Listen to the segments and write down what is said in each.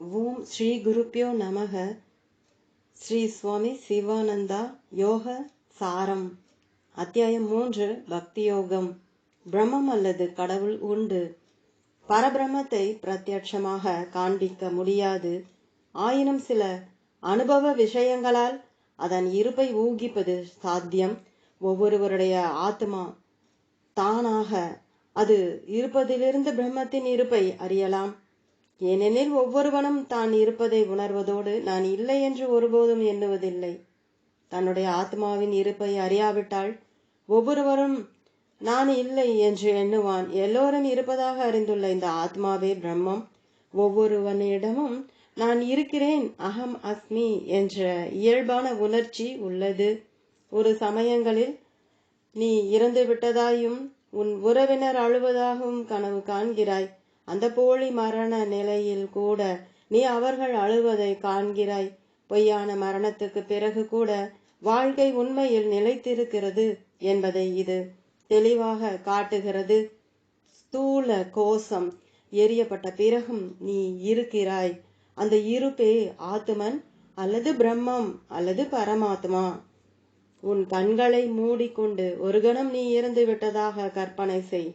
ஓம் ஸ்ரீ குருப்யோ நமக. ஸ்ரீ சுவாமி சிவானந்தா யோக சாரம். அத்தியாயம் 3. பக்தி யோகம். பிரம்மம் அல்லது கடவுள் உண்டு. பரபிரம்மத்தை பிரத்யட்சமாக காண்பிக்க முடியாது. ஆயினும் சில அனுபவ விஷயங்களால் அதன் இருப்பை ஊகிப்பது சாத்தியம். ஒவ்வொருவருடைய ஆத்மா தானாக அது இருப்பதிலிருந்து பிரம்மத்தின் இருப்பை அறியலாம். ஏனெனில் ஒவ்வொருவனும் தான் இருப்பதை உணர்வதோடு நான் இல்லை என்று ஒருபோதும் எண்ணுவதில்லை. தன்னுடைய ஆத்மாவின் இருப்பை அறியாவிட்டால் ஒவ்வொருவரும் நான் இல்லை என்று எண்ணுவான். எல்லோரும் இருப்பதாக அறிந்துள்ள இந்த ஆத்மாவே பிரம்மம். ஒவ்வொருவனிடமும் நான் இருக்கிறேன், அகம் அஸ்மி என்ற இயல்பான உணர்ச்சி உள்ளது. ஒரு சமயங்களில் நீ இறந்து விட்டதாயும் உன் உறவினர் அழுவதாகவும் கனவு காண்கிறாய். அந்த போலி மரண நிலையில் கூட நீ அவர்கள் அழுவதை காண்கிறாய். பொய்யான மரணத்துக்கு பிறகு கூட வாழ்க்கை உண்மையில் நிலைத்திருக்கிறது என்பதை இது தெளிவாக காட்டுகிறது. ஸ்தூல கோஷம் எரியப்பட்ட பிறகும் நீ இருக்கிறாய். அந்த இருப்பே ஆத்மன் அல்லது பிரம்மம் அல்லது பரமாத்மா. உன் கண்களை மூடிக்கொண்டு ஒரு கணம் நீ இறந்து விட்டதாக கற்பனை செய்.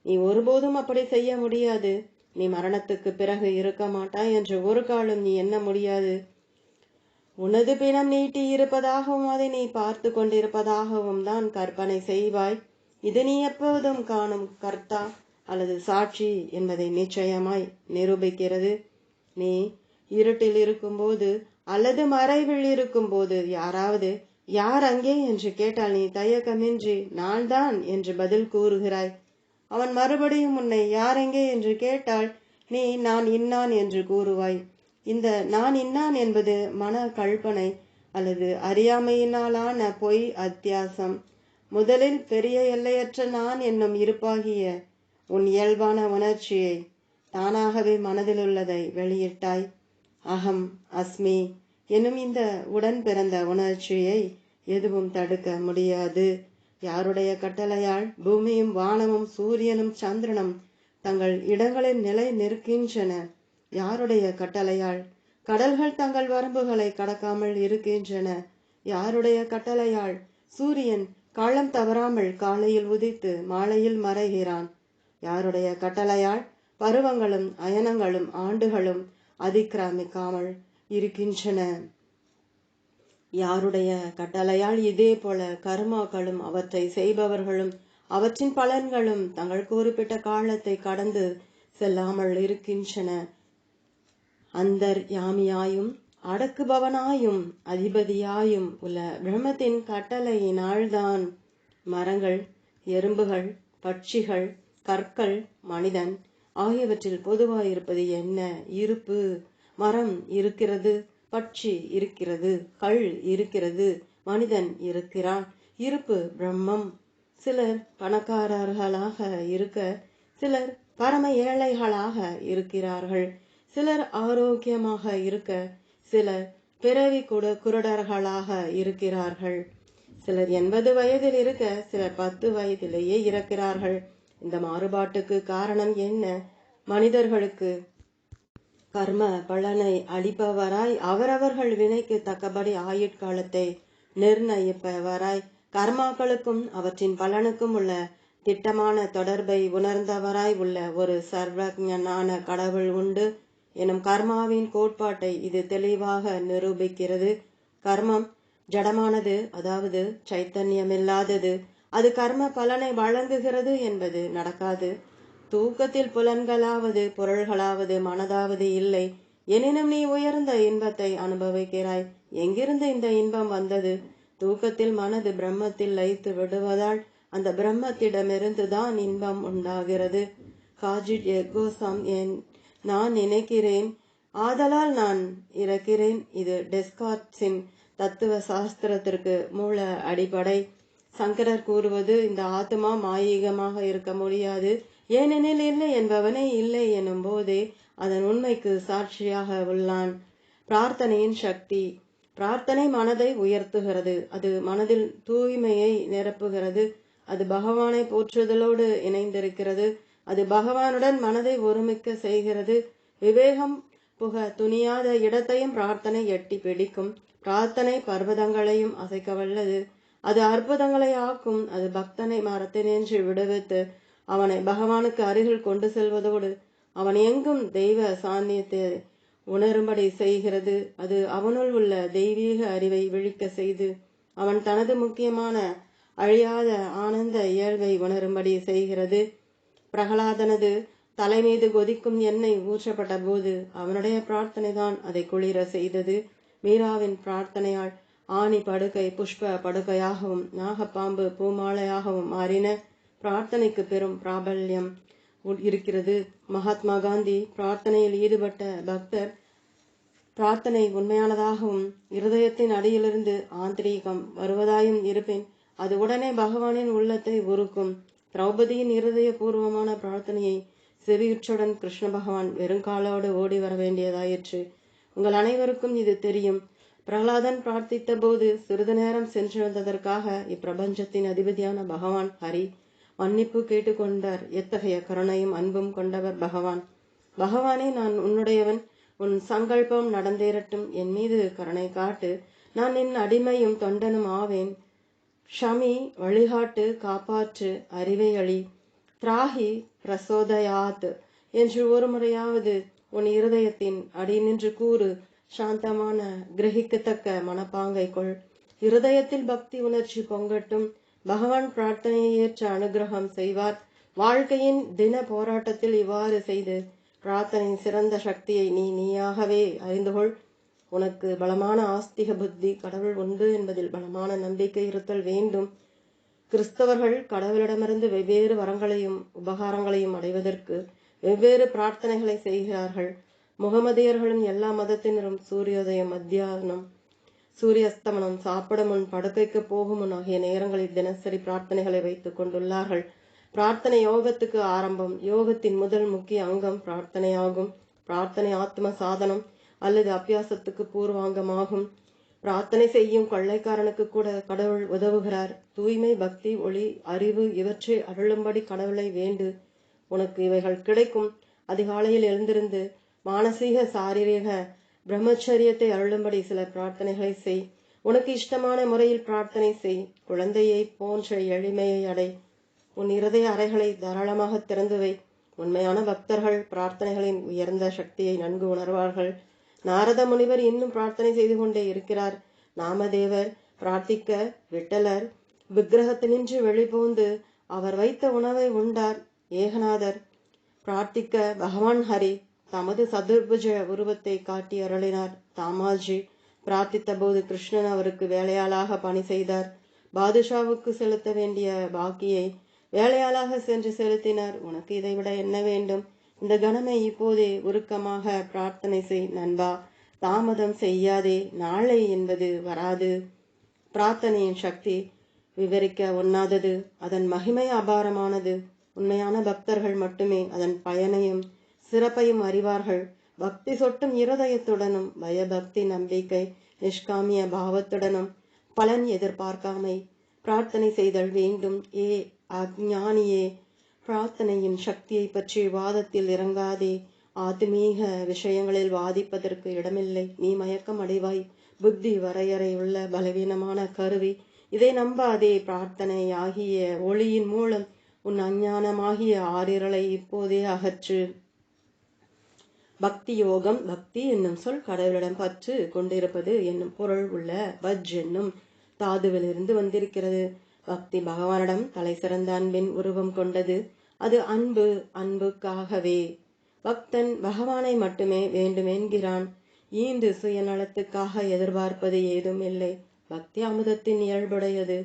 நீ ஒருபோதும் அப்படி செய்ய முடியாது. நீ மரணத்துக்கு பிறகு இருக்க மாட்டாய் என்று ஒரு காலம் நீ எண்ண முடியாது. உனது பிணம் நீட்டி இருப்பதாகவும் அதை நீ பார்த்து கொண்டிருப்பதாகவும் தான் கற்பனை செய்வாய். இது நீ எப்போதும் காணும் கர்த்தா அல்லது சாட்சி என்பதை நிச்சயமாய் நிரூபிக்கிறது. நீ இருட்டில் இருக்கும்போது அல்லது மறைவில் இருக்கும்போது யாராவது யார் அங்கே என்று கேட்டால் நீ தயக்கமின்றி நான் தான் என்று பதில் கூறுகிறாய். அவன் மறுபடியும் உன்னை யார் எங்கே என்று கேட்டால் நீ நான் இன்னான் என்று கூறுவாய். இந்த நான் இன்னான் என்பது மன கல்பனை அல்லது அறியாமையினாலான பொய் அத்தியாசம். முதலில் பெரிய எல்லையற்ற நான் என்னும் இருப்பாகிய உன் இயல்பான உணர்ச்சியை தானாகவே மனதில் உள்ளதை வெளியிட்டாய். அகம் அஸ்மி எனும் இந்த உடன் பிறந்த உணர்ச்சியை எதுவும் தடுக்க முடியாது. யாருடைய கட்டளையால் பூமியும் வானமும் சூரியனும் சந்திரனும் தங்கள் இடங்களில் நிலை நிற்கின்றன? யாருடைய கட்டளையால் கடல்கள் தங்கள் வரம்புகளை கடக்காமல் இருக்கின்றன? யாருடைய கட்டளையால் சூரியன் காலம் தவறாமல் காலையில் உதித்து மாலையில் மறைகிறான்? யாருடைய கட்டளையால் பருவங்களும் அயனங்களும் ஆண்டுகளும் அதிக்கிரமிக்காமல் இருக்கின்றன? யாருடைய கட்டளையால் இதே போல கர்மாக்களும் அவற்றை செய்பவர்களும் அவற்றின் பலன்களும் தங்கள் குறிப்பிட்ட காலத்தை கடந்து செல்லாமல் இருக்கின்றன? அந்தர் யாமியாயும் அடக்குபவனாயும் அதிபதியாயும் உள்ள பிரம்மத்தின் கட்டளையினால்தான் மரங்கள், எறும்புகள், பட்சிகள், கற்கள், மனிதன் ஆகியவற்றில் பொதுவாயிருப்பது என்ன? இருப்பு. மரம் இருக்கிறது, பட்சி இருக்கிறது, கல் இருக்கிறது, மனிதன் இருக்கிறான். இருப்பு பிரம்மம். சிலர் பணக்காரர்களாக இருக்க, சிலர் பரம ஏழைகளாக இருக்கிறார்கள். சிலர் ஆரோக்கியமாக இருக்க, சிலர் பிறவி குருடர்களாக இருக்கிறார்கள். சிலர் 80 வயதில் இருக்க, சிலர் 10 வயதிலேயே இறக்கிறார்கள். இந்த மாறுபாட்டுக்கு காரணம் என்ன? மனிதர்களுக்கு கர்ம பலனை அளிப்பவராய் அவரவர்கள் வினைக்கு தக்கபடி ஆயுட்காலத்தை நிர்ணயிப்பவராய் கர்மாக்களுக்கும் அவற்றின் பலனுக்கும் உள்ள திட்டமான தொடர்பை உணர்ந்தவராய் உள்ள ஒரு சர்வஞனான கடவுள் உண்டு எனும் கர்மாவின் கோட்பாட்டை இது தெளிவாக நிரூபிக்கிறது. கர்மம் ஜடமானது, அதாவது சைத்தன்யமில்லாதது. அது கர்ம பலனை வழங்குகிறது என்பது நடக்காது. தூக்கத்தில் புலன்களாவது பொருள்களாவது மனதாவது இல்லை. எனினும் நீ உயர்ந்த இன்பத்தை அனுபவிக்கிறாய். எங்கிருந்து இந்த இன்பம் வந்தது? தூக்கத்தில் மனது பிரம்மத்தில் லயித்து விடுவதால் அந்த பிரம்மத்திடமிருந்து தான் இன்பம் உண்டாகிறது. காஜிட் எகோசம் நான் நினைக்கிறேன், ஆதலால் நான் இறக்கிறேன். இது டெஸ்கார்ட்ஸின் தத்துவ சாஸ்திரத்திற்கு மூல அடிப்படை. சங்கரர் கூறுவது இந்த ஆத்மா மாயீகமாக இருக்க முடியாது. ஏனெனில் இல்லை என்பவனே இல்லை எனும் போதே அதன் உண்மைக்கு சாட்சியாக உள்ளான். பிரார்த்தனையின் சக்தி. பிரார்த்தனை மனதை உயர்த்துகிறது. அது மனதில் தூய்மையை நிரப்புகிறது. அது பகவானை போற்றுதலோடு இணைந்திருக்கிறது. அது பகவானுடன் மனதை ஒருமிக்க செய்கிறது. விவேகம் புக துணியாத இடத்தையும் பிரார்த்தனை எட்டி பிடிக்கும். பிரார்த்தனை பர்வதங்களையும் அசைக்க வல்லது. அது அற்புதங்களை ஆக்கும். அது பக்தனை மரத்தினின்று விடுவித்து அவனை பகவானுக்கு அருகில் கொண்டு செல்வதோடு அவன் எங்கும் தெய்வ சாநியத்தை உணரும்படி செய்கிறது. அது அவனுள் உள்ள தெய்வீக அறிவை விழிக்க செய்து அவன் தனது முக்கியமான அழியாத ஆனந்த இயல்பை உணரும்படி செய்கிறது. பிரகலாதனது தலை மீது கொதிக்கும் எண்ணெய் ஊற்றப்பட்ட போது அவனுடைய பிரார்த்தனை தான் அதை குளிர செய்தது. மீராவின் பிரார்த்தனையால் ஆணி படுக்கை புஷ்ப படுக்கையாகவும் நாகப்பாம்பு பூமாலையாகவும் மாறின. பிரார்த்தனைக்கு பெரும் பிராபல்யம் இருக்கிறது. மகாத்மா காந்தி பிரார்த்தனையில் ஈடுபட்ட பக்தர் பிரார்த்தனை உண்மையானதாகவும் இருதயத்தின் அடியிலிருந்து ஆந்திரீகம் வருவதாயும் இருப்பின் அது உடனே பகவானின் உள்ளத்தை உருக்கும். திரௌபதியின் இருதய பூர்வமான பிரார்த்தனையை செவியுற்றுடன் கிருஷ்ண பகவான் வெறுங்காலோடு ஓடி வர வேண்டியதாயிற்று. உங்கள் அனைவருக்கும் இது தெரியும். பிரகலாதன் பிரார்த்தித்த போது சிறிது நேரம் சென்று வந்ததற்காக இப்பிரபஞ்சத்தின் அதிபதியான பகவான் ஹரி மன்னிப்பு கேட்டுக்கொண்டார். எத்தகைய கருணையும் அன்பும் கொண்டவர் பகவான். பகவானே, நான் உன்னுடையவன். உன் சங்கல்பம் நடந்தேறட்டும். என் மீது கருணை காட்டு. நான் என் அடிமையும் தொண்டனும் ஆவேன். ஷமி, வழிகாட்டு, காப்பாற்று, அறிவை அழி. திராகி பிரசோதயாத் என்று ஒரு முறையாவது உன் இருதயத்தின் அடி நின்று கூறு. சாந்தமான கிரகிக்கத்தக்க மனப்பாங்கை கொள். இருதயத்தில் பக்தி உணர்ச்சி பொங்கட்டும். பகவான் பிரார்த்தனையை ஏற்ற அனுகிரகம் செய்வார். வாழ்க்கையின் தின போராட்டத்தில் இவ்வாறு செய்து பிரார்த்தனையின் சிறந்த சக்தியை நீயாகவே அறிந்துகொள். உனக்கு பலமான ஆஸ்திக புத்தி, கடவுள் உண்டு என்பதில் பலமான நம்பிக்கை இருத்தல் வேண்டும். கிறிஸ்தவர்கள் கடவுளிடமிருந்து வெவ்வேறு வரங்களையும் உபகாரங்களையும் அடைவதற்கு வெவ்வேறு பிரார்த்தனைகளை செய்கிறார்கள். முகமதியர்களும் எல்லா மதத்தினரும் சூரியோதயம், மத்தியானம், சூரியஸ்தமனம், சாப்பிட முன், படுக்கைக்கு போகும் முன் ஆகிய நேரங்களில் தினசரி பிரார்த்தனைகளை வைத்துக் கொண்டுள்ளார்கள். பிரார்த்தனை யோகத்துக்கு ஆரம்பம். யோகத்தின் முதல் முக்கிய அங்கம் பிரார்த்தனையாகும். பிரார்த்தனை ஆத்ம சாதனம் அல்லது அபியாசத்துக்கு பூர்வாங்கமாகும். பிரார்த்தனை செய்யும் கொள்ளைக்காரனுக்கு கூட கடவுள் உதவுகிறார். தூய்மை, பக்தி, ஒளி, அறிவு இவற்றை அருளும்படி கடவுளை வேண்டு. உனக்கு இவைகள் கிடைக்கும். அதிகாலையில் எழுந்திருந்து மானசீக சாரீரிக பிரம்மச்சரியத்தை அருளும்படி சில பிரார்த்தனைகளை செய். உனக்கு இஷ்டமான முறையில் பிரார்த்தனை செய். குழந்தையை போன்ற எளிமையை அடை. உன் இருதய அறைகளை தாராளமாக திறந்து வை. உண்மையான பக்தர்கள் பிரார்த்தனைகளின் உயர்ந்த சக்தியை நன்கு உணர்வார்கள். நாரத முனிவர் இன்னும் பிரார்த்தனை செய்து கொண்டே இருக்கிறார். நாமதேவர் பிரார்த்திக்க விட்டலர் விக்கிரகத்தினின்று வெளிபோந்து அவர் வைத்த உணவை உண்டார். ஏகநாதர் பிரார்த்திக்க பகவான் ஹரி தமது சதுர்புஜ உருவத்தை காட்டி அருளினார். தாமாஜி பிரார்த்தித்த போது கிருஷ்ணன் அவருக்கு வேலையாளாக பணி செய்தார். பாதுஷாவுக்கு செலுத்த வேண்டிய பாக்கியை வேலையாளாக சென்று செலுத்தினார். உனக்கு இதைவிட என்ன வேண்டும்? இந்த கணமை இப்போதே உருக்கமாக பிரார்த்தனை செய் நண்பா. தாமதம் செய்யாதே. நாளை என்பது வராது. பிரார்த்தனையின் சக்தி விவரிக்க ஒண்ணாதது. அதன் மகிமை அபாரமானது. உண்மையான பக்தர்கள் மட்டுமே அதன் பயனையும் சிறப்பையும் அறிவார்கள். பக்தி சொட்டும் இருதயத்துடனும் பயபக்தி, நம்பிக்கை, நிஷ்காமிய பாவத்துடனும் பலன் எதிர்பார்க்காமை பிரார்த்தனை செய்தல் வேண்டும். ஏ அஞ்ஞானியே, பிரார்த்தனையின் சக்தியை பற்றி வாதத்தில் இறங்காதே. ஆத்மீக விஷயங்களில் வாதிப்பதற்கு இடமில்லை. நீ மயக்கம் அடைவாய். புத்தி வரையறை உள்ள பலவீனமான கருவி. இதை நம்பாதே. பிரார்த்தனை ஆகிய ஒளியின் மூலம் உன் அஞ்ஞானமாகிய ஆறிரலை இப்போதே அகற்று. பக்தி யோகம். பக்தி என்னும் சொல் கடவுளிடம் பற்று கொண்டிருப்பது என்னும் பொருள் உள்ள பஜ் என்னும் தாதுவிலிருந்து வந்திருக்கிறது. பக்தி பகவானிடம் தலை சிறந்த அன்பின் உருவம் கொண்டது. அது அன்பு. அன்புக்காகவே பக்தன் பகவானை மட்டுமே வேண்டுமென்கிறான். ஈந்து சுயநலத்துக்காக எதிர்பார்ப்பது ஏதும் இல்லை. பக்தி அமுதத்தின் இயல்புடையது.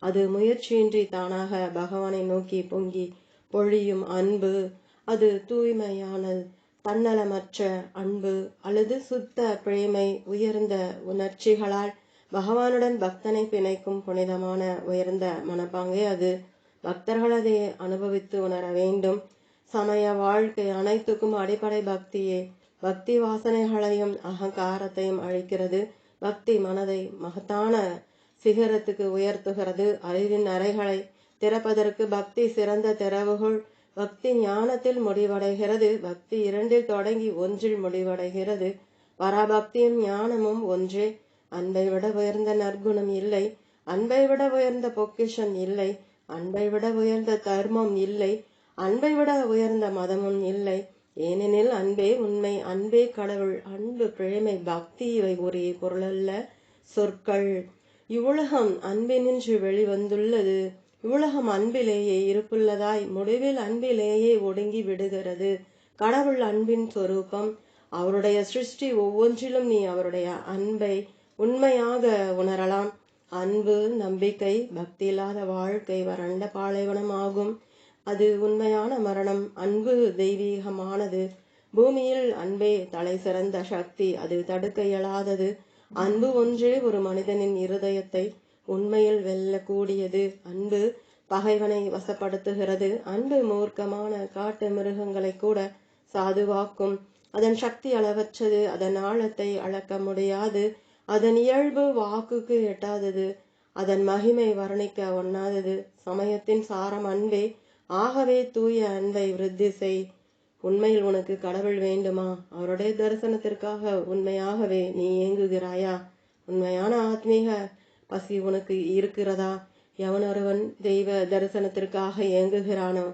அது முயற்சியின்றி தானாக பகவானை நோக்கி பொங்கி பொழியும் அன்பு. அது தூய்மையான தன்னலமற்ற அன்பு அல்லது சுத்த பிரேமை. உயர்ந்த உணர்ச்சிகளால் பகவானுடன் பக்தனை பிணைக்கும் புனிதமான உயர்ந்த மனப்பாங்கே அது. பக்தர்கள் அதை அனுபவித்து உணர வேண்டும். சமய வாழ்க்கை அனைத்துக்கும் அடிப்படை பக்தியே. பக்தி வாசனைகளையும் அகங்காரத்தையும் அழிக்கிறது. பக்தி மனதை மகத்தான சிகரத்துக்கு உயர்த்துகிறது. அறிவின் அறைகளை திறப்பதற்கு பக்தி சிறந்த திறவுகோல். பக்தி ஞானத்தில் முடிவடைகிறது. பக்தி 2 தொடங்கி 1 முடிவடைகிறது. பராபக்தியும் ஞானமும் ஒன்றே. அன்பை விட உயர்ந்த நற்குணம் இல்லை. அன்பை விட உயர்ந்த பொக்கிஷம் இல்லை. அன்பை விட உயர்ந்த தர்மம் இல்லை. அன்பை விட உயர்ந்த மதமும் இல்லை. ஏனெனில் அன்பே உண்மை, அன்பே கடவுள். அன்பு பிரேமை பக்தி இவை ஒரே பொருளல்ல, சொற்கள். இவ்வுலகம் அன்பினின்று வெளிவந்துள்ளது. இவ்வுலகம் அன்பிலேயே இருப்புள்ளதாய் முடிவில் அன்பிலேயே ஒடுங்கி விடுகிறது. கடவுள் அன்பின் சொரூபம். அவருடைய சிருஷ்டி ஒவ்வொன்றிலும் நீ அவருடைய அன்பை உண்மையாக உணரலாம். அன்பு நம்பிக்கை. பக்தி இல்லாத வாழ்க்கை வறண்ட பாலைவனம் ஆகும். அது உண்மையான மரணம். அன்பு தெய்வீகமானது. பூமியில் அன்பே தலை சிறந்த சக்தி. அது தடுக்க இயலாதது. அன்பு ஒன்றே ஒரு மனிதனின் இருதயத்தை உண்மையில் வெல்லக்கூடியது. அன்பு பகைவனை வசப்படுத்துகிறது. அன்பு மூர்க்கமான காட்டு மிருகங்களை கூட சாதுவாக்கும். அதன் சக்தி அளவற்றது. அதன் ஆழத்தை அளக்க முடியாது. அதன் இயல்பு வாக்குக்கு எட்டாதது. அதன் மகிமை வர்ணிக்க ஒண்ணாதது. சமயத்தின் சாரம் அன்பே. ஆகவே தூய அன்பை விருத்தி செய். உண்மையில் உனக்கு கடவுள் வேண்டுமா? அவருடைய தரிசனத்திற்காக உண்மையாகவே நீ ஏங்குகிறாயா? உண்மையான ஆத்மீக பசி உனக்கு இருக்கிறதா? எவனொருவன் தெய்வ தரிசனத்திற்காக ஏங்குகிறானோ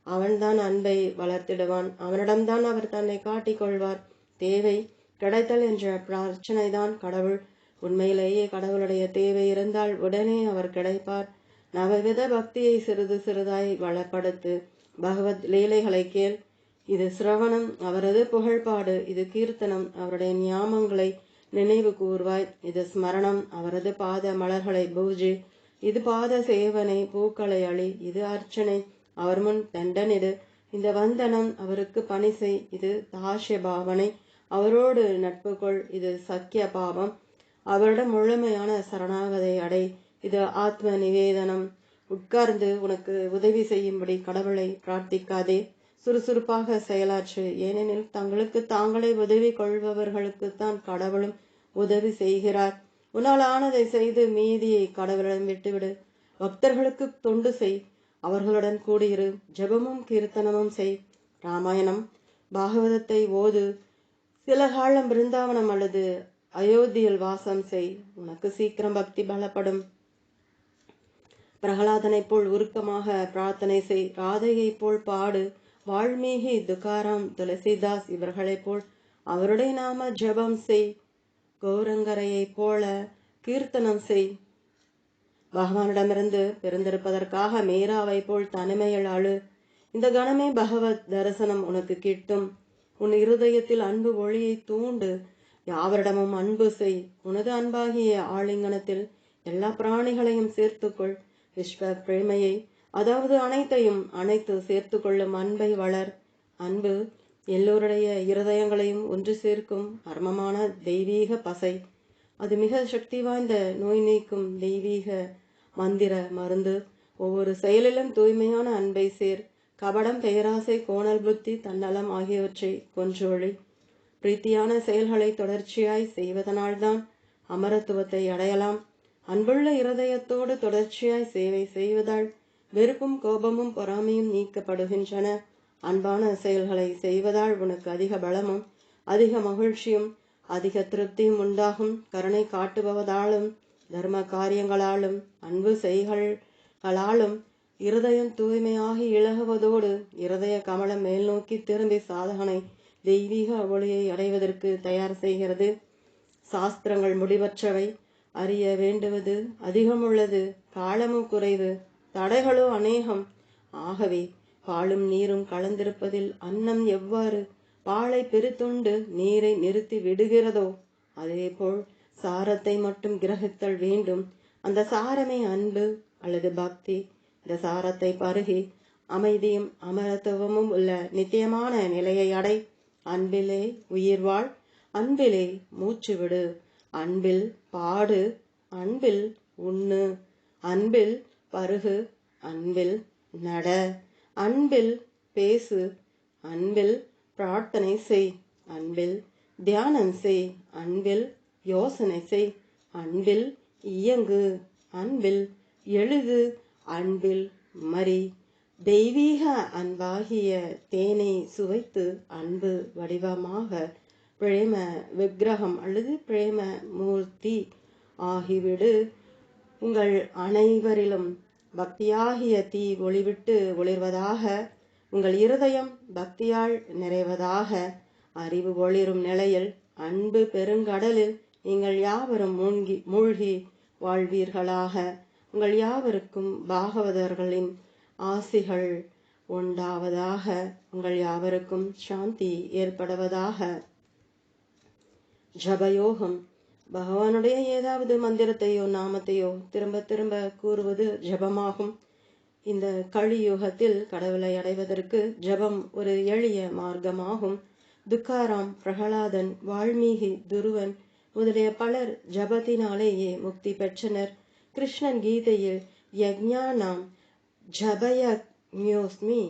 அவன்தான் அன்பை வளர்த்திடுவான். அவனிடம்தான் அவர் தன்னை காட்டிக்கொள்வார். தேவை கிடைத்தல் என்ற பிரார்த்தனைதான் கடவுள். உண்மையிலேயே கடவுளுடைய தேவை இருந்தால் உடனே அவர் கிடைப்பார். நவவித பக்தியை சிறிது சிறிதாய் வளப்படுத்து. பகவத் லீலைகளை கேள். இது சிரவணம், அவரது புகழ்பாடு. இது கீர்த்தனம், அவருடைய ஞாபங்களை நினைவு கூர்வாய். இது ஸ்மரணம், அவரது பாத மலர்களை பூஜி. இது பாத சேவனை, பூக்களை அழி. இது அர்ச்சனை, அவர் முன் தண்டனிடு. இந்த வந்தனம், அவருக்கு பணி செய். இது தாஷ்ய பாவனை, அவரோடு நட்பு கொள். இது சக்கிய பாவம், அவரிடம் முழுமையான சரணாகதை அடை. இது ஆத்ம நிவேதனம். உட்கார்ந்து உனக்கு உதவி செய்யும்படி கடவுளை பிரார்த்திக்காதே. சுறுசுறுப்பாக செயலாற்று. ஏனெனில் தங்களுக்கு தாங்களே உதவி கொள்பவர்களுக்குத்தான் கடவுளும் உதவி செய்கிறார். உன்னால் ஆனதை செய்து மீதியை கடவுளிடம் விட்டுவிடு. பக்தர்களுக்கு தொண்டு செய். அவர்களுடன் கூடியிரு. ஜெபமும் கீர்த்தனமும் செய். ராமாயணம் பாகவதத்தை ஓது. சில காலம் பிருந்தாவனம் அல்லது அயோத்தியில் வாசம் செய். உனக்கு சீக்கிரம் பக்தி பலப்படும். பிரகலாதனை போல் உருக்கமாக பிரார்த்தனை செய். ராதையை போல் பாடு. வால்மீகி, துகாராம், துளசிதாஸ் இவர்களைப் போல் அவருடைய நாம ஜபம் செய். கௌரங்கரையை போல கீர்த்தனம் செய். பகவானிடமிருந்து பிறந்திருப்பதற்காக மீராவை போல் தனிமையில் அழு. இந்த கணமே பகவத் தரிசனம் உனக்கு கிட்டும். உன் இருதயத்தில் அன்பு ஒளியை தூண்டு. யாவரிடமும் அன்பு செய். உனது அன்பாகிய ஆலிங்கனத்தில் எல்லா பிராணிகளையும் சேர்த்துக்கொள். விஸ்வ பிரேமையை, அதாவது அனைத்தையும் அனைத்து சேர்த்து கொள்ளும் அன்பை வளர். அன்பு எல்லோருடைய இருதயங்களையும் ஒன்று சேர்க்கும் மர்மமான தெய்வீக பசை. அது மிக சக்தி வாய்ந்த நோய் நீக்கும் தெய்வீக மந்திர மருந்து. ஒவ்வொரு செயலிலும் தூய்மையான அன்பை சேர். கபடம், பேராசை, கோணல் புத்தி, தன்னலம் ஆகியவற்றை கொன்றொழி. பிரீத்தியான செயல்களை தொடர்ச்சியாய் செய்வதனால்தான் அமரத்துவத்தை அடையலாம். அன்புள்ள இருதயத்தோடு தொடர்ச்சியாய் சேவை செய்வதால் வெறுப்பும் கோபமும் பொறாமையும் நீக்கப்படுகின்றன. அன்பான செயல்களை செய்வதால் உனக்கு அதிக பலமும் அதிக மகிழ்ச்சியும் அதிக திருப்தியும் உண்டாகும். கருணை காட்டுபவதாலும் தர்ம காரியங்களாலும் அன்பு செய்களாலும் இருதயம் தூய்மையாகி இழகுவதோடு இருதய கமலம் மேல் நோக்கி திரும்பி சாதகனை தெய்வீக ஒளியை அடைவதற்கு தயார் செய்கிறது. சாஸ்திரங்கள் முடிவற்றவை. அறிய வேண்டுவது அதிகமுள்ளது. காலமும் குறைவு. தடைகளோ அநேகம். ஆகவே பாலும் நீரும் கலந்திருப்பதில் அன்னம் எவ்வாறு பாலை பெருத்துண்டு நீரை நிறுத்தி விடுகிறதோ அதேபோல் சாரத்தை மட்டும் கிரகித்தல் வேண்டும். அந்த சாரமே அன்பு அல்லது பக்தி. இந்த சாரத்தை பருகி அமைதியும் அமரத்துவமும் உள்ள நித்தியமான நிலையை அடை. அன்பிலே உயிர் வாழ். அன்பிலே மூச்சு விடு. அன்பில் பாடு. அன்பில் உண்ணு. அன்பில் பருகு. அன்பில் நட. அன்பில் பேசு. அன்பில் பிரார்த்தனை செய். அன்பில் தியானம் செய். அன்பில் யோசனை செய். அன்பில் இயங்கு. அன்பில் எழுது. அன்பில் மறி. தெய்வீக அன்பாகிய தேனை சுவைத்து அன்பு வடிவமாக பிரேம விக்கிரகம் அல்லது பிரேம மூர்த்தி ஆகிவிடு. உங்கள் அனைவரிலும் பக்தியாகிய தீ ஒளிவிட்டு ஒளிர்வதாக. உங்கள் இருதயம் பக்தியால் நிறைவதாக. அறிவு ஒளிரும் நிலையில் அன்பு பெருங்கடலில் நீங்கள் யாவரும் மூழ்கி வாழ்வீர்களாக. உங்கள் யாவருக்கும் பாகவதர்களின் ஆசிகள் உண்டாவதாக. உங்கள் யாவருக்கும் சாந்தி ஏற்படுவதாக. ஜபயோகம். பகவானுடைய ஏதாவது மந்திரத்தையோ நாமத்தையோ திரும்ப திரும்ப கூறுவது ஜபமாகும். இந்த கலியுகத்தில் கடவுளை அடைவதற்கு ஜபம் ஒரு எளிய மார்க்கமாகும். துக்காராம், பிரகலாதன், வால்மீகி, துருவன் முதலிய பலர் ஜபத்தினாலேயே முக்தி பெற்றனர். கிருஷ்ணன் கீதையில் யக்ஞானாம் ஜபயக்ஞோஸ்மி,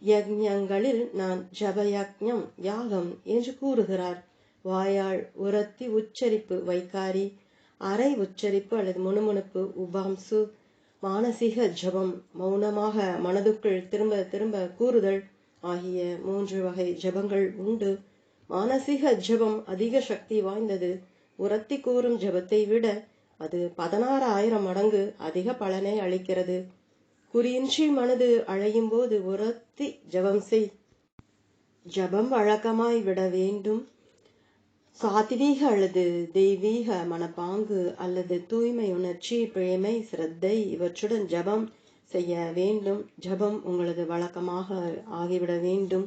யக்ஞங்களில் நான் ஜபயக்ஞம் யாகம் என்று கூறுகிறார். வாயால் உரத்தி உச்சரிப்பு வைகாரி, அரை உச்சரிப்பு அல்லது முணுமுணுப்பு உபாம்சு. மானசீக ஜபம், மௌனமாக மனதுக்குள் திரும்ப திரும்ப கூறுதல் ஆகிய 3 வகை ஜபங்கள் உண்டு. மானசீக ஜபம் அதிக சக்தி வாய்ந்தது. உரத்தி கூறும் ஜபத்தை விட அது 16,000 மடங்கு அதிக பலனை அளிக்கிறது. குறியின்றி மனது அழையும் போது உரத்தி ஜபம் செய். ஜபம் வழக்கமாய் விட வேண்டும். சாத்வீக அல்லது தெய்வீக மனப்பாங்கு அல்லது தூய்மை உணர்ச்சி, பிரேமை, சிரத்தை இவற்றுடன் ஜபம் செய்ய வேண்டும். ஜபம் உங்களது வழக்கமாக ஆகிவிட வேண்டும்.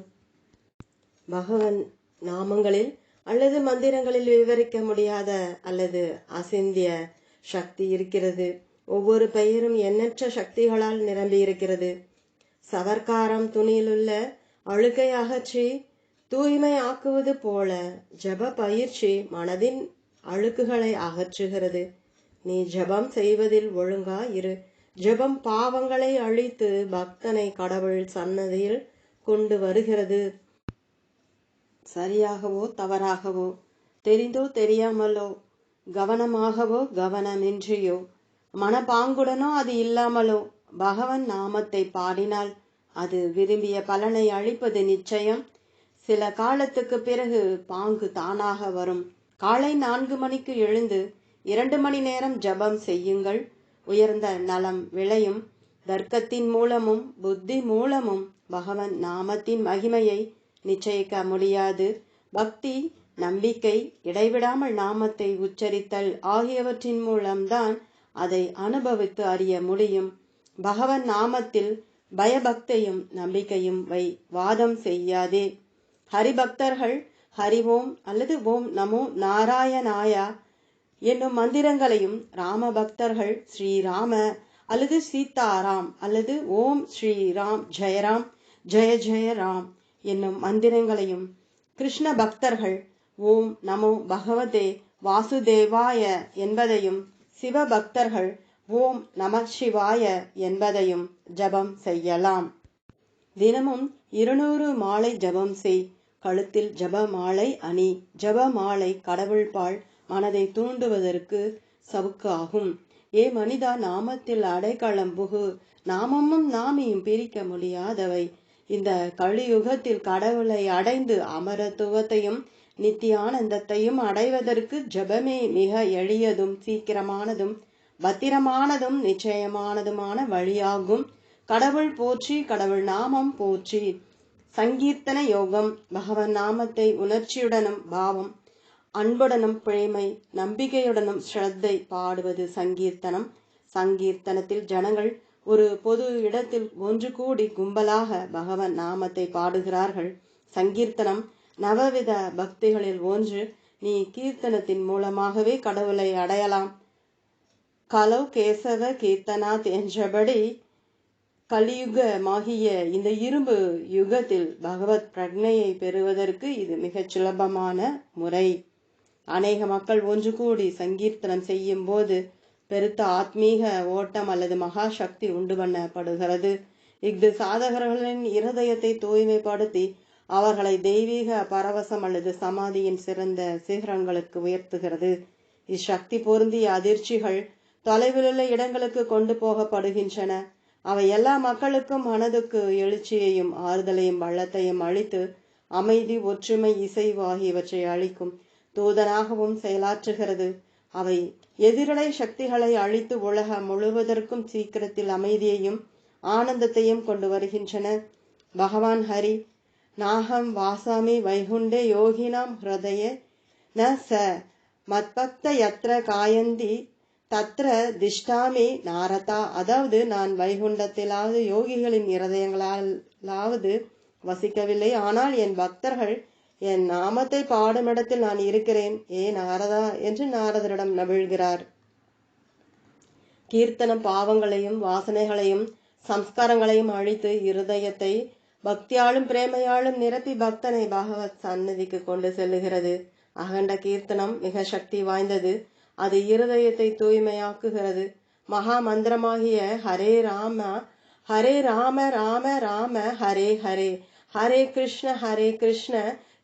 பகவன் நாமங்களில் அல்லது மந்திரங்களில் விவரிக்க முடியாத அல்லது அசிந்திய சக்தி இருக்கிறது. ஒவ்வொரு பெயரும் எண்ணற்ற சக்திகளால் நிரம்பி இருக்கிறது. சவர்க்காரம் துணியிலுள்ள அழுக்கை அகற்றி தூய்மை ஆக்குவது போல ஜப பயிற்சி மனதின் அழுக்குகளை அகற்றுகிறது. நீ ஜபம் செய்வதில் ஒழுங்கா இரு. ஜபம் பாவங்களை அழித்து பக்தனை கடவுள் சன்னதியில் கொண்டு வருகிறது. சரியாகவோ தவறாகவோ, தெரிந்தோ தெரியாமலோ, கவனமாகவோ கவனமின்றியோ, மனப்பாங்குடனோ அது இல்லாமலோ பகவன் நாமத்தை பாடினால் அது விரும்பிய பலனை அளிப்பது நிச்சயம். சில காலத்துக்கு பிறகு பாங்கு தானாக வரும். காலை 4 மணிக்கு எழுந்து 2 மணி நேரம் ஜபம் செய்யுங்கள். உயர்ந்த நலம் விளையும். தர்க்கத்தின் மூலமும் புத்தி மூலமும் பகவன் நாமத்தின் மகிமையை நிச்சயிக்க முடியாது. பக்தி, நம்பிக்கை, இடைவிடாமல் நாமத்தை உச்சரித்தல் ஆகியவற்றின் மூலம்தான் அதை அனுபவித்து அறிய முடியும். பகவன் நாமத்தில் பயபக்தியும் நம்பிக்கையும் வை. வாதம் செய்யாதே. ஹரிபக்தர்கள் ஹரி ஓம் அல்லது ஓம் நமோ நாராயணாயா என்னும் மந்திரங்களையும், ராம பக்தர்கள் ஸ்ரீராம அல்லது சீதாராம் அல்லது ஓம் ஸ்ரீராம் ஜெயராம் ஜெய ஜெயராம் என்னும் மந்திரங்களையும், கிருஷ்ண பக்தர்கள் ஓம் நமோ பகவதே வாசுதேவாய என்பதையும், சிவ பக்தர்கள் ஓம் நம சிவாய என்பதையும் ஜபம் செய்யலாம். தினமும் 200 மாலை ஜபம் செய். கழுத்தில் ஜப மாலை அணி. ஜப மாலை கடவுள் பால் மனதை தூண்டுவதற்கு சவுக்கு ஆகும். ஏ மனிதா, நாமத்தில் அடைக்கலம் புகு. நாமமும் நாமியும் பிரிக்க முடியாதவை. இந்த கலியுகத்தில் கடவுளை அடைந்து அமரத்துவத்தையும் நித்திய ஆனந்தத்தையும் அடைவதற்கு ஜபமே மிக எளியதும் சீக்கிரமானதும் பத்திரமானதும் நிச்சயமானதுமான வழியாகும். கடவுள் போற்றி, கடவுள் நாமம் போற்றி. சங்கீர்த்தன யோகம். பகவன் நாமத்தை உணர்ச்சியுடனும் பாவம், அன்புடனும் பிரேமை, நம்பிக்கையுடனும் ஸ்ரத்தை பாடுவது சங்கீர்த்தனம். சங்கீர்த்தனத்தில் ஜனங்கள் ஒரு பொது இடத்தில் ஒன்று கூடி கும்பலாக பகவன் நாமத்தை பாடுகிறார்கள். சங்கீர்த்தனம் நவவித பக்திகளில் ஒன்று. நீ கீர்த்தனத்தின் மூலமாகவே கடவுளை அடையலாம். கலோ கேசவ கீர்த்தனாத் என்றபடி கலியுகமாகிய இந்த இரும்பு யுகத்தில் பகவத் பிரக்ஞையை பெறுவதற்கு இது மிகச் சுலபமான முறை. அநேக மக்கள் ஒன்று கூடி சங்கீர்த்தனம் செய்யும் போது பெருத்த ஆத்மீக ஓட்டம் அல்லது மகா சக்தி உண்டு பண்ணப்படுகிறது. இஃது சாதகர்களின் இருதயத்தை தூய்மைப்படுத்தி அவர்களை தெய்வீக பரவசம் அல்லது சமாதியின் சிறந்த சிகரங்களுக்கு உயர்த்துகிறது. இச்சக்தி பொருந்திய அதிர்ச்சிகள் தொலைவிலுள்ள இடங்களுக்கு கொண்டு போகப்படுகின்றன. அவை எல்லா மக்களுக்கும் மனதுக்கு எழுச்சியையும் ஆறுதலையும் வள்ளத்தையும் அளித்து அமைதி, ஒற்றுமை, இசைவு ஆகியவற்றை அளிக்கும் தூதனாகவும் செயலாற்றுகிறது. அவை எதிரலை சக்திகளை அழித்து உலகம் முழுவதற்கும் சீக்கிரத்தில் அமைதியையும் ஆனந்தத்தையும் கொண்டு வருகின்றன. பகவான் ஹரி நாகம் வாசாமி வைகுண்டே யோகினாம் ஹிருதய ந ச மத்பக்த யத்ர காயந்தி தத்ர திஷ்டாமி நாரதா. அதாவது, நான் வைகுண்டத்திலாவது யோகிகளின் இருதயங்களாவது வசிக்கவில்லை, ஆனால் என் பக்தர்கள் என் நாமத்தை பாடும் இடத்தில் நான் இருக்கிறேன், ஏ நாரதா என்று நாரதரிடம் நவிழ்கிறார். கீர்த்தனம் பாவங்களையும் வாசனைகளையும் சம்ஸ்காரங்களையும் அழித்து இருதயத்தை பக்தியாலும் பிரேமையாலும் நிரப்பி பக்தனை பகவத் சன்னதிக்கு கொண்டு செல்லுகிறது. அகண்ட கீர்த்தனம் மிக சக்தி வாய்ந்தது. அது இருதயத்தை தூய்மையாக்குகிறது. மகா மந்திரமாகிய ஹரே ராம ராம ராம ஹரே ஹரே, ஹரே கிருஷ்ண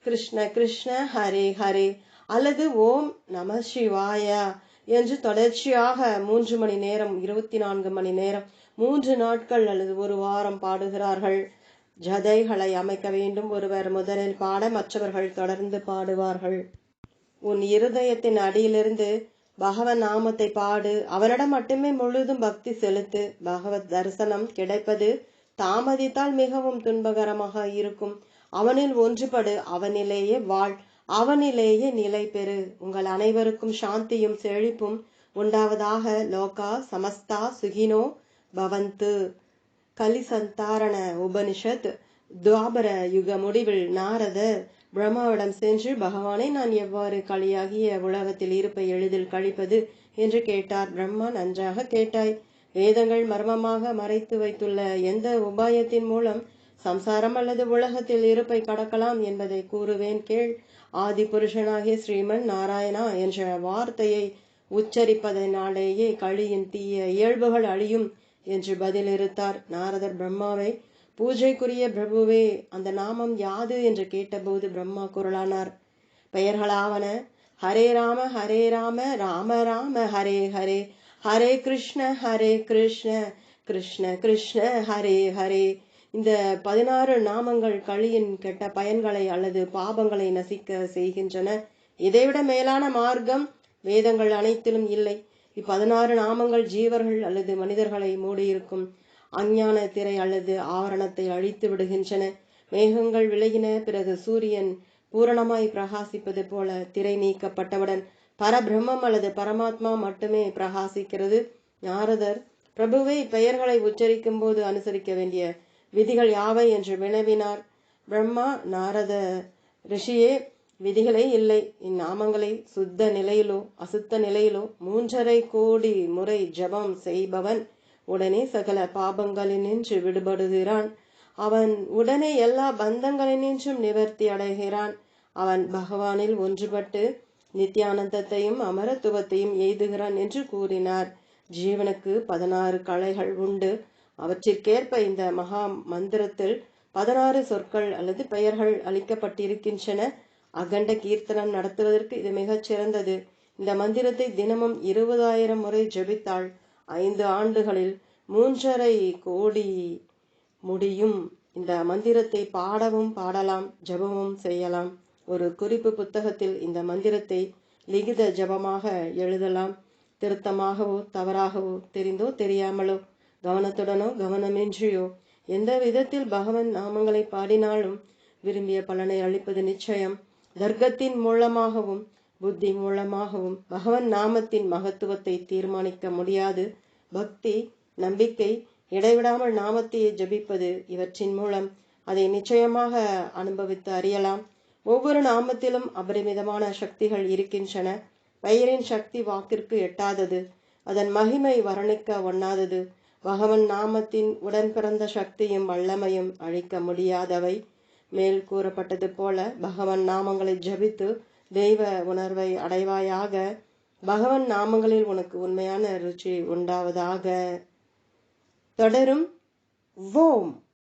கிருஷ்ண கிருஷ்ண ஹரே ஹரே அல்லது ஓம் நம சிவாய என்று தொடர்ச்சியாக 3 மணி நேரம், 24 மணி நேரம், 3 நாட்கள் அல்லது 1 வாரம் பாடுகிறார்கள். ஜதைகளை அமைக்க வேண்டும். ஒருவர் முதலில் பாட மற்றவர்கள் தொடர்ந்து பாடுவார்கள். உன் இருதயத்தின் அடியிலிருந்து பகவன் நாமத்தை பாடு. அவனிடம் மட்டுமே முழுதும் பக்தி செலுத்து. பகவத் தரிசனம் கிடைப்பது தாமதித்தால் மிகவும் துன்பகரமாக இருக்கும். அவனில் ஒன்றுபடு, அவனிலேயே வாழ், அவனிலேயே நிலை பெறு. உங்கள் அனைவருக்கும் சாந்தியும் செழிப்பும் உண்டாவதாக. லோகா சமஸ்தா சுகினோ பவந்து. கலிசந்தாரண உபனிஷத். துவாபர யுக முடிவில் நாரதர் பிரம்மாவிடம் சென்று, பகவானை நான் எவ்வாறு கலியாகிய உலகத்தில் இருப்பை எளிதில் கழிப்பது என்று கேட்டார். பிரம்மா, நன்றாக கேட்டாய். வேதங்கள் மர்மமாக மறைத்து வைத்துள்ள எந்த உபாயத்தின் மூலம் சம்சாரம் அல்லது உலகத்தில் இருப்பை கடக்கலாம் என்பதை கூறுவேன் கேள். ஆதி புருஷனாகிய ஸ்ரீமன் நாராயணா என்ற வார்த்தையை உச்சரிப்பதனாலேயே கலியின் தீய இயல்புகள் அழியும் என்று பதிலிருத்தார். நாரதர் பிரம்மாவை, பூஜைக்குரிய பிரபுவே, அந்த நாமம் யாது என்று கேட்டபோது பிரம்மா குரலானார். பெயர்களாவன ஹரே ராம ராம ராம ஹரே ஹரே, ஹரே கிருஷ்ண கிருஷ்ண கிருஷ்ண ஹரே ஹரே. இந்த 16 நாமங்கள் கலியின் கெட்ட பயன்களை அல்லது பாபங்களை நசிக்க செய்கின்றன. இதைவிட மேலான மார்க்கம் வேதங்கள் அனைத்திலும் இல்லை. 16 நாமங்கள் ஜீவர்கள் அல்லது மனிதர்களை மூடியிருக்கும் அஞ்ஞான திரை அல்லது ஆவரணத்தை அழித்து விடுகின்றன. மேகங்கள் விலகின பிறகு சூரியன் பூரணமாய் பிரகாசிப்பது போல திரை நீக்கப்பட்டவுடன் பரபிரம்மம் அல்லது பரமாத்மா மட்டுமே பிரகாசிக்கிறது. நாரதர், பிரபுவை பெயர்களை உச்சரிக்கும் போது அனுசரிக்க வேண்டிய விதிகள் யாவை என்று வினவினார். பிரம்மா, நாரத ரிஷியே, விதிகளே இல்லை. இந்நாமங்களை சுத்த நிலையிலோ அசுத்த நிலையிலோ 3.5 கோடி முறை ஜபம் செய்பவன் உடனே சகல பாபங்களினின்று விடுபடுகிறான். அவன் உடனே எல்லா பந்தங்களினின்றும் நிவர்த்தி அடைகிறான். அவன் பகவானில் ஒன்றுபட்டு நித்தியானந்தத்தையும் அமரத்துவத்தையும் எய்துகிறான் என்று கூறினார். ஜீவனுக்கு 16 கலைகள் உண்டு. அவற்றிற்கேற்ப இந்த மகா மந்திரத்தில் 16 சொற்கள் அல்லது பெயர்கள் அளிக்கப்பட்டிருக்கின்றன. அகண்ட கீர்த்தனம் நடத்துவதற்கு இது மிகச் சிறந்தது. இந்த மந்திரத்தை தினமும் 20,000 முறை ஜபித்தாள் 5 ஆண்டுகளில் 3.5 கோடி முடியும். இந்த மந்திரத்தை பாடவும் பாடலாம், ஜபமும் செய்யலாம். ஒரு குறிப்பு புத்தகத்தில் இந்த மந்திரத்தை லிகித ஜபமாக எழுதலாம். திருத்தமாகவோ தவறாகவோ, தெரிந்தோ தெரியாமலோ, கவனத்துடனோ கவனமின்றியோ, எந்த விதத்தில் பகவன் நாமங்களை பாடினாலும் விரும்பிய பலனை அளிப்பது நிச்சயம். தர்க்கத்தின் மூலமாகவும் புத்தி மூலமாகவும் பகவன் நாமத்தின் மகத்துவத்தை தீர்மானிக்க முடியாது. பக்தி, நம்பிக்கை, இடைவிடாமல் நாமத்தையே ஜபிப்பது, இவற்றின் மூலம் அதை நிச்சயமாக அனுபவித்து அறியலாம். ஒவ்வொரு நாமத்திலும் அபரிமிதமான சக்திகள் இருக்கின்றன. பெயரின் சக்தி வாக்கிற்கு எட்டாதது, அதன் மகிமை வர்ணிக்க ஒண்ணாதது. பகவன் நாமத்தின் உடன் பிறந்த சக்தியும் வல்லமையும் அழிக்க முடியாதவை. மேல் கூறப்பட்டது போல பகவன் நாமங்களை ஜபித்து தெய்வ உணர்வை அடைவாயாக. பகவன் நாமங்களில் உனக்கு உண்மையான ருச்சி உண்டாவதாக. தொடரும். ஓம்.